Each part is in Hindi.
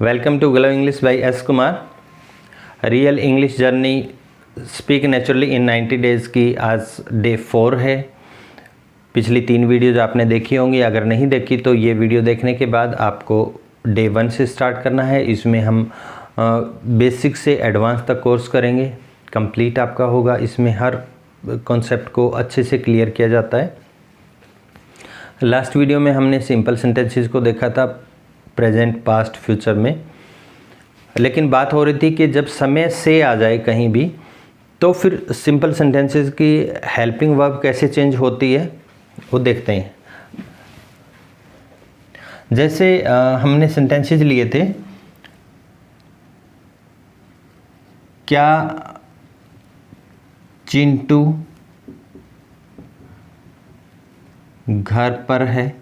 Welcome to glow English by S Kumar. Real English journey speak naturally in 90 days की आज डे 4 है। पिछली 3 वीडियोज़ आपने देखी होंगी, अगर नहीं देखी तो ये वीडियो देखने के बाद आपको डे 1 से स्टार्ट करना है। इसमें हम बेसिक से एडवांस तक कोर्स करेंगे, कंप्लीट आपका होगा। इसमें हर कॉन्सेप्ट को अच्छे से क्लियर किया जाता है। लास्ट वीडियो में हमने सिंपल सेंटेंसेस को देखा था प्रेजेंट, पास्ट, फ्यूचर में, लेकिन बात हो रही थी कि जब समय से आ जाए कहीं भी तो फिर सिंपल सेंटेंसेस की हेल्पिंग वर्ब कैसे चेंज होती है वो देखते हैं। जैसे हमने सेंटेंसेस लिए थे, क्या चिंटू घर पर है?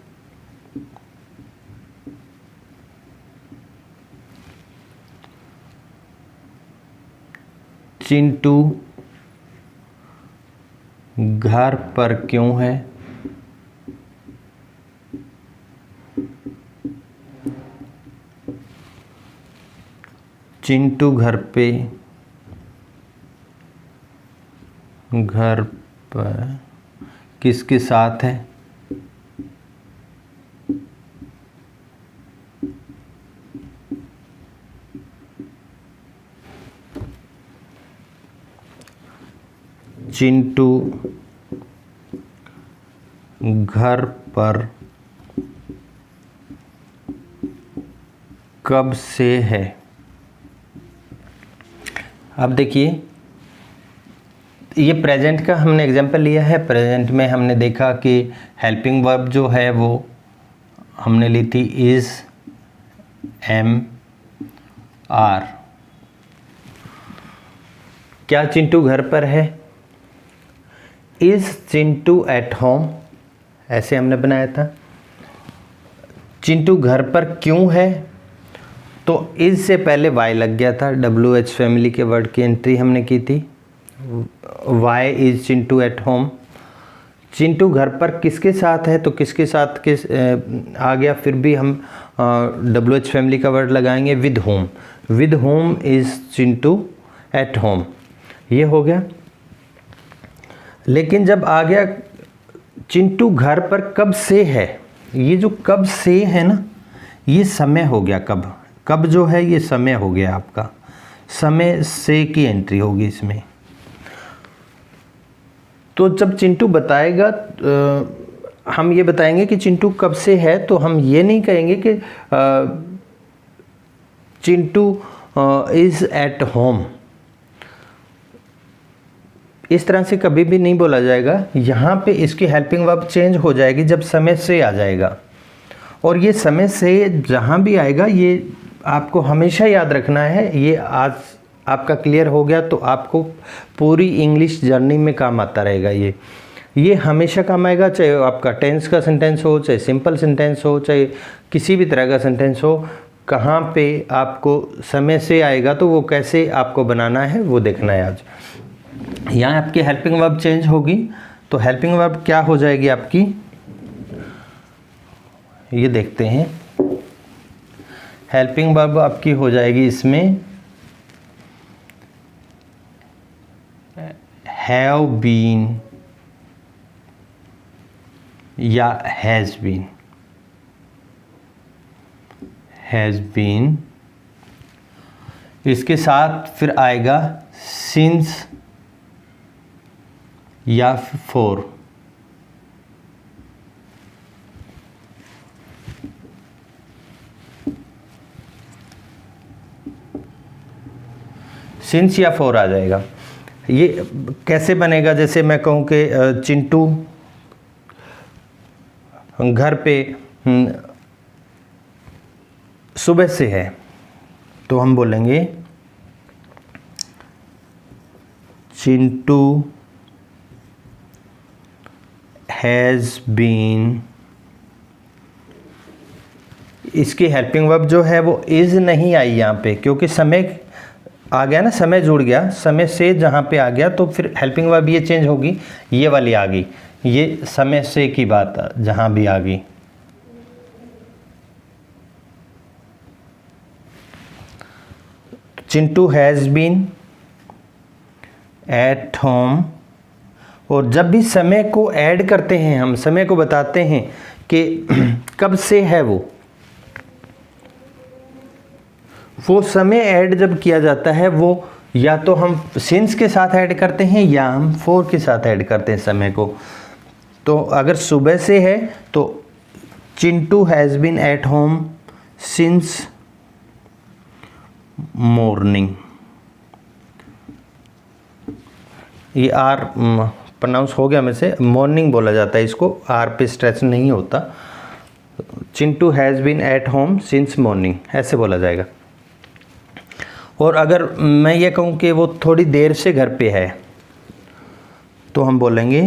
चिंटू घर पर क्यों है? चिंटू घर पर किसके साथ है? चिंटू घर पर कब से है? अब देखिए, ये प्रेजेंट का हमने एग्जांपल लिया है। प्रेजेंट में हमने देखा कि हेल्पिंग वर्ब जो है वो हमने ली थी इज, एम, आर। क्या चिंटू घर पर है? इज चिंटू एट होम, ऐसे हमने बनाया था। चिंटू घर पर क्यों है? तो इज से पहले वाई लग गया था। WH फैमिली के वर्ड की एंट्री हमने की थी। Why is Chintu at home. Chintu घर पर किसके साथ है? तो किसके साथ किस आ गया, फिर भी हम WH फैमिली का वर्ड लगाएंगे with home. With home is Chintu at home, ये हो गया। लेकिन जब आ गया चिंटू घर पर कब से है, ये जो कब से है ना, ये समय हो गया। कब जो है ये समय हो गया आपका। समय से की एंट्री होगी इसमें। तो जब चिंटू बताएगा हम ये बताएंगे कि चिंटू कब से है, तो हम ये नहीं कहेंगे कि चिंटू इज एट होम। इस तरह से कभी भी नहीं बोला जाएगा। यहाँ पे इसकी हेल्पिंग वर्ब चेंज हो जाएगी जब समय से आ जाएगा। और ये समय से जहाँ भी आएगा ये आपको हमेशा याद रखना है। ये आज आपका क्लियर हो गया तो आपको पूरी इंग्लिश जर्नी में काम आता रहेगा। ये हमेशा काम आएगा, चाहे आपका टेंस का सेंटेंस हो, चाहे सिंपल सेंटेंस हो, चाहे किसी भी तरह का सेंटेंस हो। कहाँ पे आपको समय से आएगा तो वो कैसे आपको बनाना है वो देखना है आज। यहाँ आपकी हेल्पिंग वर्ब चेंज होगी, तो हेल्पिंग वर्ब क्या हो जाएगी आपकी, ये देखते हैं। हेल्पिंग वर्ब आपकी हो जाएगी इसमें हैव बीन या हैज़ बीन। हैज़ बीन, इसके साथ फिर आएगा सिंस या फोर। सिंस या फोर आ जाएगा। ये कैसे बनेगा? जैसे मैं कहूँ कि चिंटू घर पे सुबह से है, तो हम बोलेंगे चिंटू हैज़ बीन। इसकी हेल्पिंग वर्ब जो है वो इज़ नहीं आई यहाँ पे, क्योंकि समय आ गया ना, समय जुड़ गया। समय से जहाँ पे आ गया तो फिर हेल्पिंग वर्ब ये चेंज होगी, ये वाली आ गई। ये समय से की बात जहाँ भी आ गई। Chintu has been at home. और जब भी समय को ऐड करते हैं, हम समय को बताते हैं कि कब से है वो समय ऐड जब किया जाता है वो या तो हम सिंस के साथ ऐड करते हैं या हम फॉर के साथ ऐड करते हैं समय को। तो अगर सुबह से है तो Chintu has been at home since morning. ये आर प्रोनाउंस हो गया में से, मॉर्निंग बोला जाता है इसको, आर पे स्ट्रेस नहीं होता। Chintu has been at home since morning ऐसे बोला जाएगा। और अगर मैं ये कहूँ कि वो थोड़ी देर से घर पे है तो हम बोलेंगे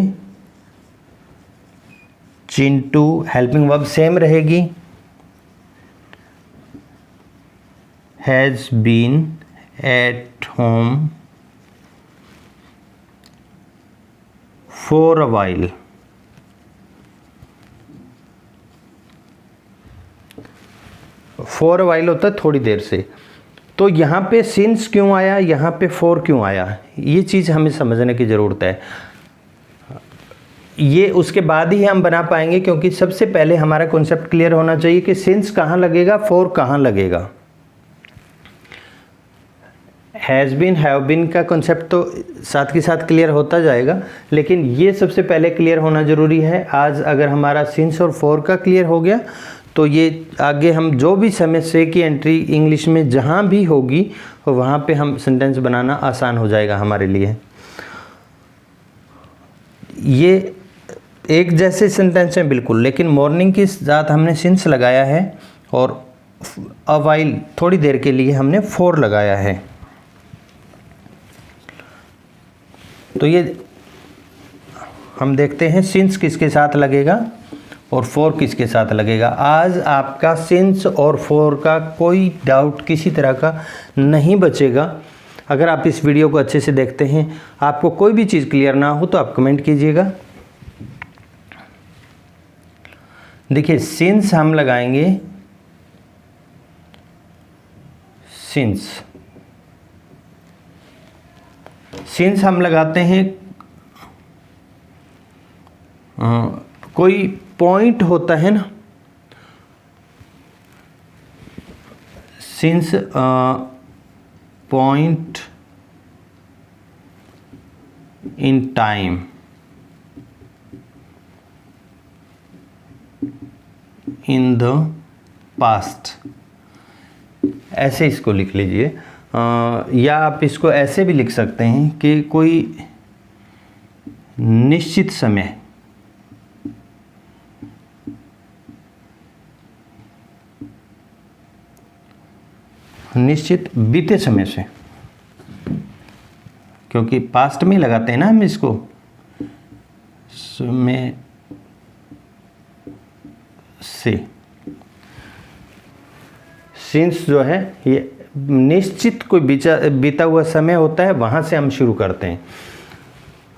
चिंटू, हेल्पिंग वर्ब सेम रहेगी, has been at home for a while. For a while होता है थोड़ी देर से। तो यहाँ पे सिंस क्यों आया, यहाँ पे फॉर क्यों आया, ये चीज़ हमें समझने की ज़रूरत है। ये उसके बाद ही हम बना पाएंगे, क्योंकि सबसे पहले हमारा कॉन्सेप्ट क्लियर होना चाहिए कि सिंस कहाँ लगेगा, फॉर कहाँ लगेगा। हैज़ बीन, हैव बीन का कॉन्सेप्ट तो साथ के साथ क्लियर होता जाएगा, लेकिन ये सबसे पहले क्लियर होना ज़रूरी है। आज अगर हमारा सिंस और फॉर का क्लियर हो गया तो ये आगे हम जो भी समय से की एंट्री इंग्लिश में जहाँ भी होगी वहाँ पे हम सेंटेंस बनाना आसान हो जाएगा हमारे लिए। ये एक जैसे सेंटेंस हैं बिल्कुल, लेकिन मॉर्निंग के साथ हमने सिंस लगाया है और अ वाइल थोड़ी देर के लिए हमने फॉर लगाया है। तो ये हम देखते हैं सिंस किसके साथ लगेगा और फॉर किसके साथ लगेगा। आज आपका सिंस और फॉर का कोई डाउट किसी तरह का नहीं बचेगा। अगर आप इस वीडियो को अच्छे से देखते हैं, आपको कोई भी चीज़ क्लियर ना हो तो आप कमेंट कीजिएगा। देखिए सिंस हम लगाएंगे, सिंस हम लगाते हैं, कोई पॉइंट होता है ना, since point in time, in the past, ऐसे इसको लिख लीजिए। या आप इसको ऐसे भी लिख सकते हैं कि कोई निश्चित समय, निश्चित बीते समय से, क्योंकि पास्ट में लगाते हैं ना हम इसको, समय से। सिंस जो है ये निश्चित कोई बीता हुआ समय होता है, वहाँ से हम शुरू करते हैं।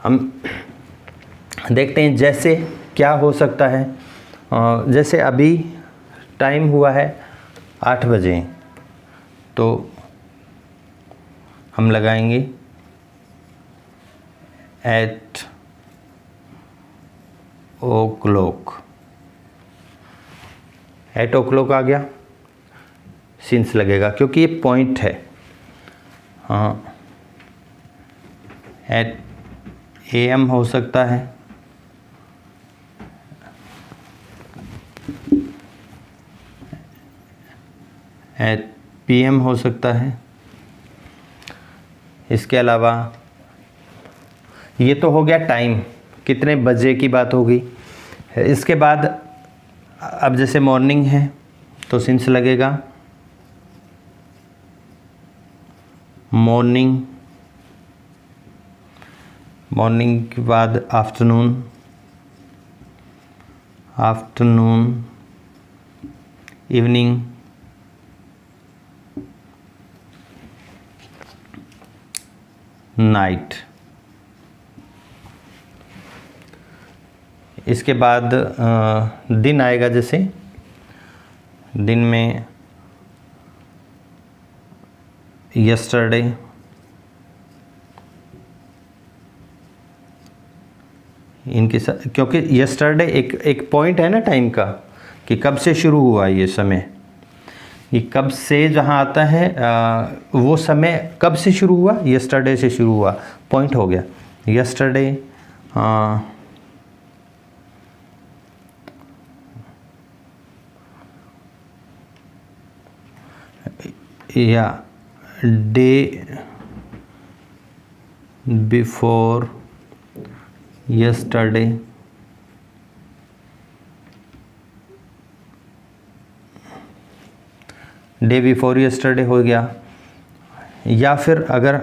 हम देखते हैं जैसे क्या हो सकता है। जैसे अभी टाइम हुआ है 8 बजे, तो हम लगाएंगे एट ओ क्लॉक। एट ओ क्लॉक आ गया, सिंस लगेगा क्योंकि ये पॉइंट है। हाँ, एट AM हो सकता है, एट PM हो सकता है। इसके अलावा ये तो हो गया टाइम, कितने बजे की बात होगी। इसके बाद अब जैसे मॉर्निंग है तो सिंस लगेगा, मॉर्निंग। मॉर्निंग के बाद आफ्टरनून, आफ्टरनून, इवनिंग, नाइट। इसके बाद दिन आएगा, जैसे दिन में यस्टरडे, इनके साथ, क्योंकि यस्टरडे एक पॉइंट है ना टाइम का कि कब से शुरू हुआ ये समय, ये कब से जहाँ आता है वो समय कब से शुरू हुआ, यस्टरडे से शुरू हुआ, पॉइंट हो गया यस्टरडे। या day before yesterday, day before yesterday हो गया। या फिर अगर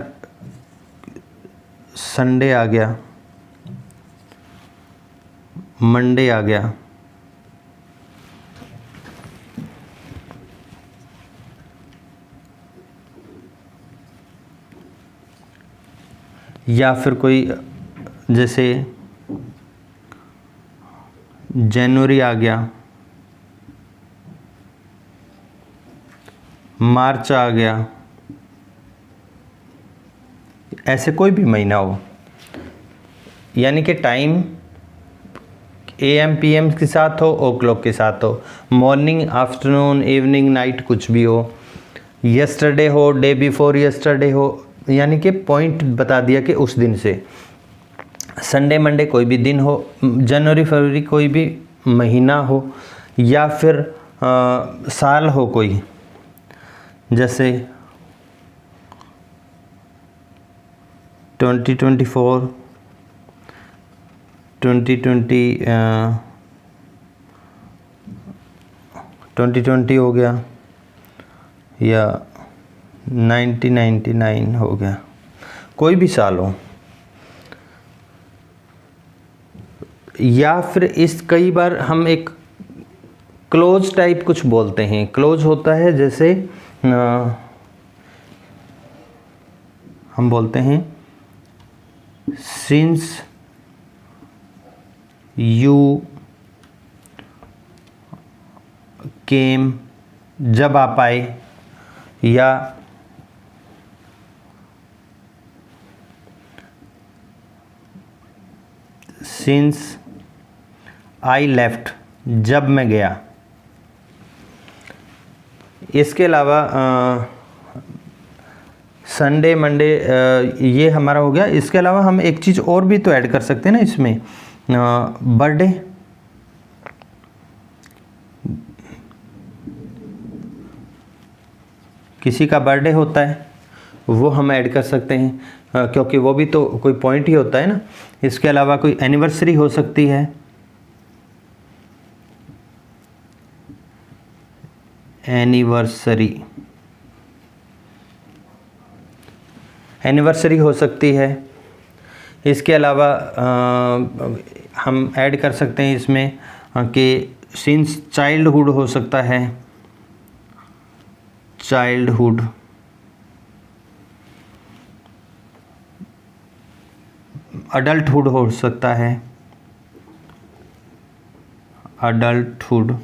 संडे आ गया, मंडे आ गया, या फिर कोई जैसे जनवरी आ गया, मार्च आ गया, ऐसे कोई भी महीना हो, यानी कि टाइम AM PM के साथ हो, ओ क्लॉक के साथ हो, मॉर्निंग आफ्टरनून इवनिंग नाइट कुछ भी हो, यस्टरडे हो, डे बिफोर यस्टरडे हो, यानी कि पॉइंट बता दिया कि उस दिन से, संडे मंडे कोई भी दिन हो, जनवरी फरवरी कोई भी महीना हो, या फिर साल हो कोई, जैसे 2024, 2020 हो गया, या 1999 हो गया, कोई भी साल हो। या फिर इस कई बार हम एक क्लोज टाइप कुछ बोलते हैं, क्लोज होता है जैसे हम बोलते हैं सिंस यू केम, जब आप आए, या सिंस आई लेफ्ट, जब मैं गया। इसके अलावा संडे मंडे ये हमारा हो गया। इसके अलावा हम एक चीज़ और भी तो ऐड कर सकते हैं ना इसमें, बर्थडे, किसी का बर्थडे होता है वो हम ऐड कर सकते हैं, क्योंकि वो भी तो कोई पॉइंट ही होता है ना। इसके अलावा कोई एनिवर्सरी हो सकती है, एनिवर्सरी हो सकती है। इसके अलावा हम ऐड कर सकते हैं इसमें कि सिंस चाइल्डहुड हो सकता है, चाइल्डहुड, अडल्टहुड हो सकता है, अडल्टहुड।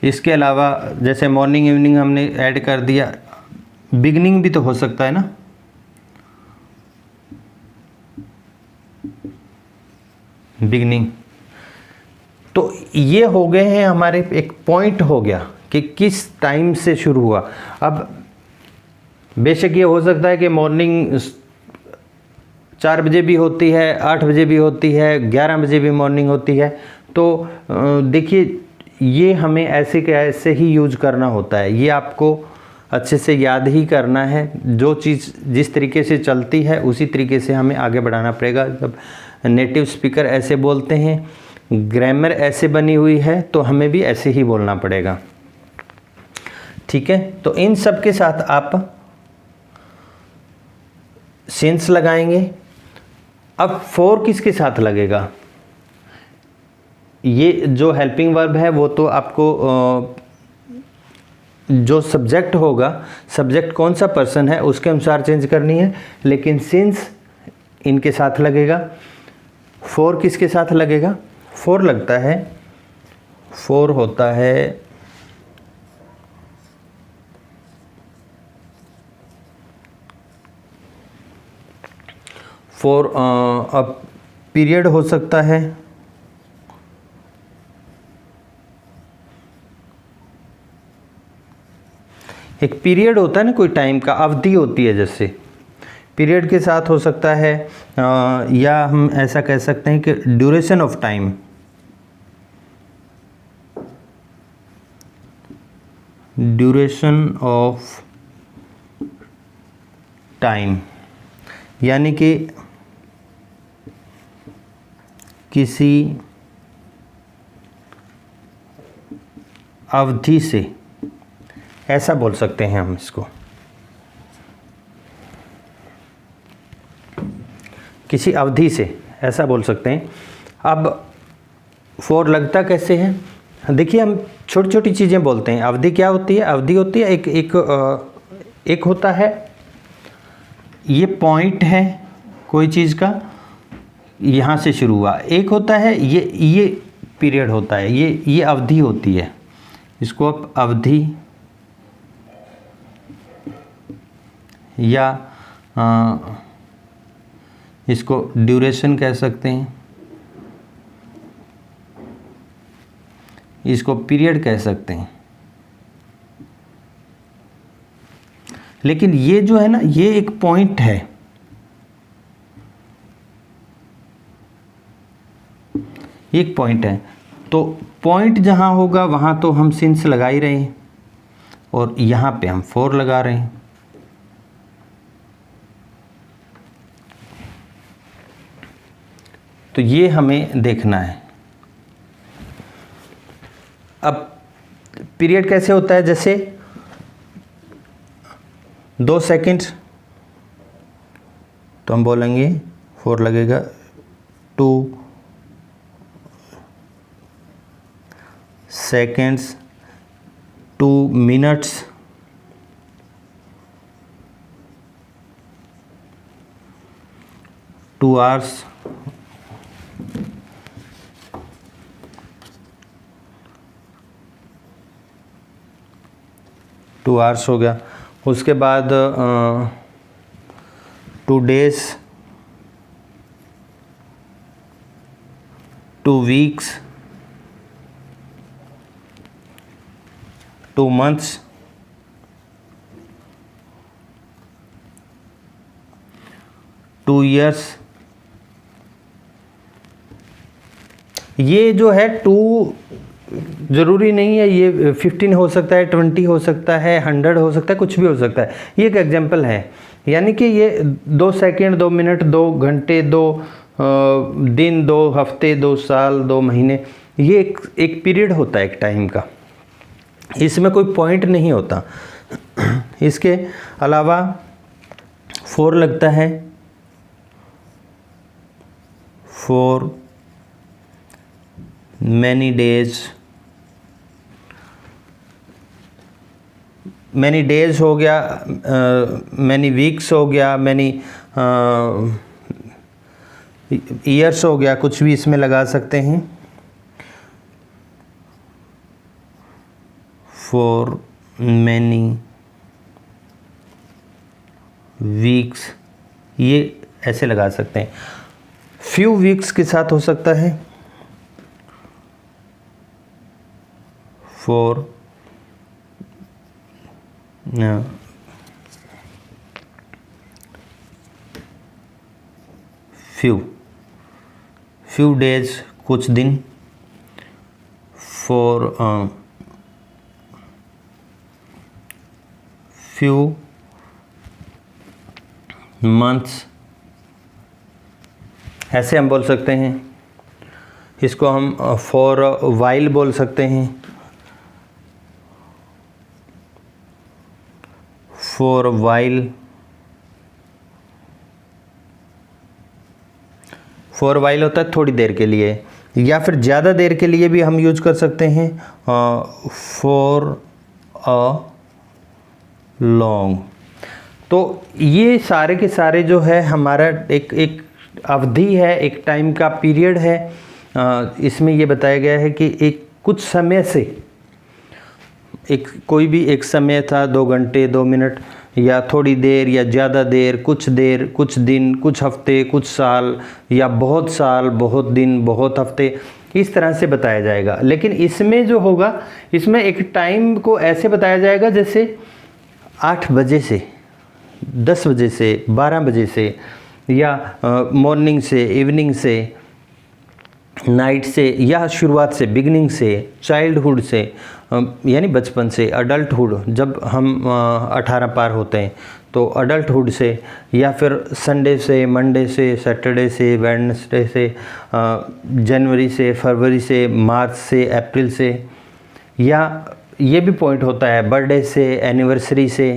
इसके अलावा जैसे मॉर्निंग इवनिंग हमने ऐड कर दिया, बिगनिंग भी तो हो सकता है ना, बिगनिंग। तो ये हो गए हैं हमारे, एक पॉइंट हो गया कि किस टाइम से शुरू हुआ। अब बेशक ये हो सकता है कि मॉर्निंग 4 बजे भी होती है, 8 बजे भी होती है, 11 बजे भी मॉर्निंग होती है। तो देखिए ये हमें ऐसे के ऐसे ही यूज करना होता है, ये आपको अच्छे से याद ही करना है। जो चीज़ जिस तरीके से चलती है उसी तरीके से हमें आगे बढ़ाना पड़ेगा। जब नेटिव स्पीकर ऐसे बोलते हैं, ग्रामर ऐसे बनी हुई है, तो हमें भी ऐसे ही बोलना पड़ेगा, ठीक है। तो इन सब के साथ आप सिंस लगाएंगे। अब फॉर किसके साथ लगेगा? ये जो हेल्पिंग वर्ब है वो तो आपको जो सब्जेक्ट होगा, सब्जेक्ट कौन सा पर्सन है उसके अनुसार चेंज करनी है, लेकिन सिंस इनके साथ लगेगा। फॉर किसके साथ लगेगा? फॉर लगता है, फॉर होता है फॉर अ पीरियड हो सकता है, एक पीरियड होता है ना, कोई टाइम का अवधि होती है, जैसे पीरियड के साथ हो सकता है, या हम ऐसा कह सकते हैं कि duration of time, duration of time, यानी कि किसी अवधि से, ऐसा बोल सकते हैं हम इसको, किसी अवधि से ऐसा बोल सकते हैं। अब फॉर लगता कैसे है, देखिए हम छोटी छोटी चीज़ें बोलते हैं। अवधि क्या होती है? अवधि होती है एक होता है, ये पॉइंट है कोई चीज़ का, यहाँ से शुरू हुआ। एक होता है ये पीरियड होता है, ये अवधि होती है। इसको आप अवधि या इसको ड्यूरेशन कह सकते हैं, इसको पीरियड कह सकते हैं। लेकिन ये जो है ना, ये एक पॉइंट है, एक पॉइंट है। तो पॉइंट जहाँ होगा वहाँ तो हम सिंस लगा ही रहे हैं, और यहाँ पे हम फॉर लगा रहे हैं। तो ये हमें देखना है। अब पीरियड कैसे होता है, जैसे 2 सेकंड, तो हम बोलेंगे फॉर लगेगा 2 सेकेंड्स, 2 मिनट्स, 2 आवर्स, 2 आवर्स हो गया। उसके बाद 2 डेज, 2 वीक्स, 2 मंथ्स, 2 ईयर्स। ये जो है 2 ज़रूरी नहीं है, ये 15 हो सकता है, 20 हो सकता है, 100 हो सकता है, कुछ भी हो सकता है। ये एक एग्जांपल है, यानी कि ये 2 सेकंड, 2 मिनट, 2 घंटे, 2 दिन, 2 हफ्ते, 2 साल, 2 महीने, ये एक पीरियड होता है एक टाइम का। इसमें कोई पॉइंट नहीं होता। इसके अलावा फॉर लगता है, for many days, many days हो गया, मैनी वीक्स हो गया, मैनी ईयर्स हो गया, कुछ भी इसमें लगा सकते हैं। फॉर मैनी वीक्स, ये ऐसे लगा सकते हैं। फ्यू वीक्स के साथ हो सकता है, फॉर फ्यू डेज, कुछ दिन। फॉर फ्यू मंथ्स, ऐसे हम बोल सकते हैं। इसको हम फॉर वाइल बोल सकते हैं, फॉर वाइल। फॉर वाइल होता है थोड़ी देर के लिए, या फिर ज़्यादा देर के लिए भी हम यूज कर सकते हैं, फॉर अ लॉन्ग। तो ये सारे के सारे जो है हमारा एक अवधि है, एक टाइम का पीरियड है। इसमें ये बताया गया है कि एक कुछ समय से, कोई भी एक समय था, 2 घंटे, 2 मिनट, या थोड़ी देर या ज़्यादा देर, कुछ दिन, कुछ हफ्ते, कुछ साल, या बहुत साल, बहुत दिन, बहुत हफ्ते, इस तरह से बताया जाएगा। लेकिन इसमें जो होगा, इसमें एक टाइम को ऐसे बताया जाएगा जैसे 8 बजे से, 10 बजे से, 12 बजे से, या मॉर्निंग से, इवनिंग से, नाइट से, या शुरुआत से, बिगनिंग से, चाइल्डहुड से, यानी बचपन से, अडल्टहुड जब हम 18 पार होते हैं तो अडल्टहुड से, या फिर संडे से, मंडे से, सैटरडे से, वेडनेसडे से, जनवरी से, फरवरी से, मार्च से, अप्रैल से, या ये भी पॉइंट होता है बर्थडे से, एनिवर्सरी से,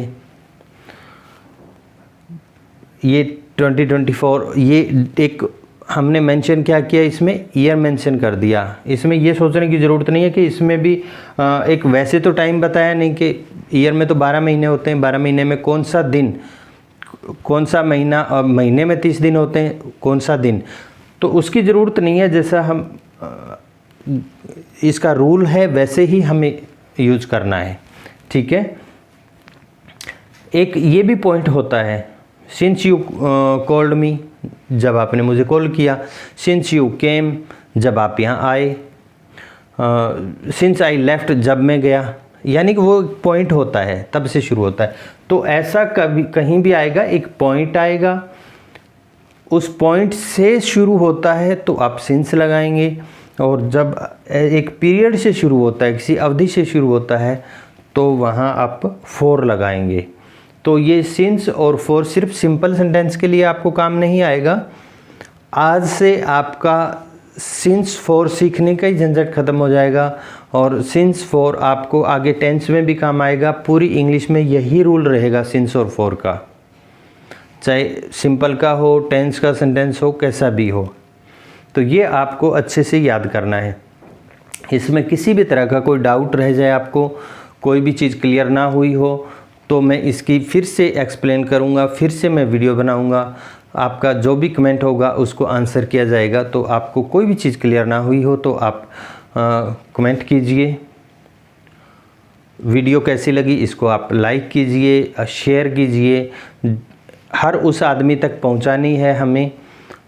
ये 2024, ये एक हमने मेंशन क्या किया, इसमें ईयर मेंशन कर दिया। इसमें ये सोचने की ज़रूरत नहीं है कि इसमें भी एक वैसे तो टाइम बताया नहीं कि ईयर में तो 12 महीने होते हैं, 12 महीने में कौन सा दिन, कौन सा महीना, और महीने में 30 दिन होते हैं, कौन सा दिन, तो उसकी ज़रूरत नहीं है। जैसा हम इसका रूल है वैसे ही हमें यूज करना है, ठीक है। एक ये भी पॉइंट होता है, सिंस यू कॉल्ड मी, जब आपने मुझे कॉल किया, सिंस यू केम, जब आप यहाँ आए, सिंस आई लेफ्ट, जब मैं गया, यानी कि वो पॉइंट होता है, तब से शुरू होता है। तो ऐसा कभी कहीं भी आएगा, एक पॉइंट आएगा, उस पॉइंट से शुरू होता है तो आप सिंस लगाएंगे, और जब एक पीरियड से शुरू होता है, किसी अवधि से शुरू होता है, तो वहाँ आप फॉर लगाएंगे। तो ये सिंस और फॉर सिर्फ सिंपल सेंटेंस के लिए आपको काम नहीं आएगा। आज से आपका सिंस फॉर सीखने का ही झंझट ख़त्म हो जाएगा, और सिंस फॉर आपको आगे टेंस में भी काम आएगा। पूरी इंग्लिश में यही रूल रहेगा सिंस और फॉर का, चाहे सिंपल का हो, टेंस का सेंटेंस हो, कैसा भी हो। तो ये आपको अच्छे से याद करना है। इसमें किसी भी तरह का कोई डाउट रह जाए, आपको कोई भी चीज़ क्लियर ना हुई हो, तो मैं इसकी फिर से एक्सप्लेन करूँगा, फिर से मैं वीडियो बनाऊँगा, आपका जो भी कमेंट होगा उसको आंसर किया जाएगा। तो आपको कोई भी चीज़ क्लियर ना हुई हो तो आप कमेंट कीजिए। वीडियो कैसी लगी इसको आप लाइक कीजिए, शेयर कीजिए। हर उस आदमी तक पहुंचानी है हमें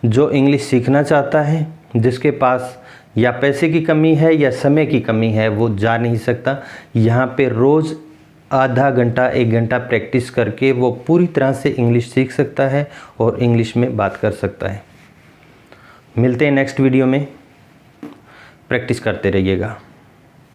जो इंग्लिश सीखना चाहता है, जिसके पास या पैसे की कमी है या समय की कमी है, वो जा नहीं सकता। यहाँ पे रोज़ आधा घंटा 1 घंटा प्रैक्टिस करके वो पूरी तरह से इंग्लिश सीख सकता है और इंग्लिश में बात कर सकता है। मिलते हैं नेक्स्ट वीडियो में, प्रैक्टिस करते रहिएगा।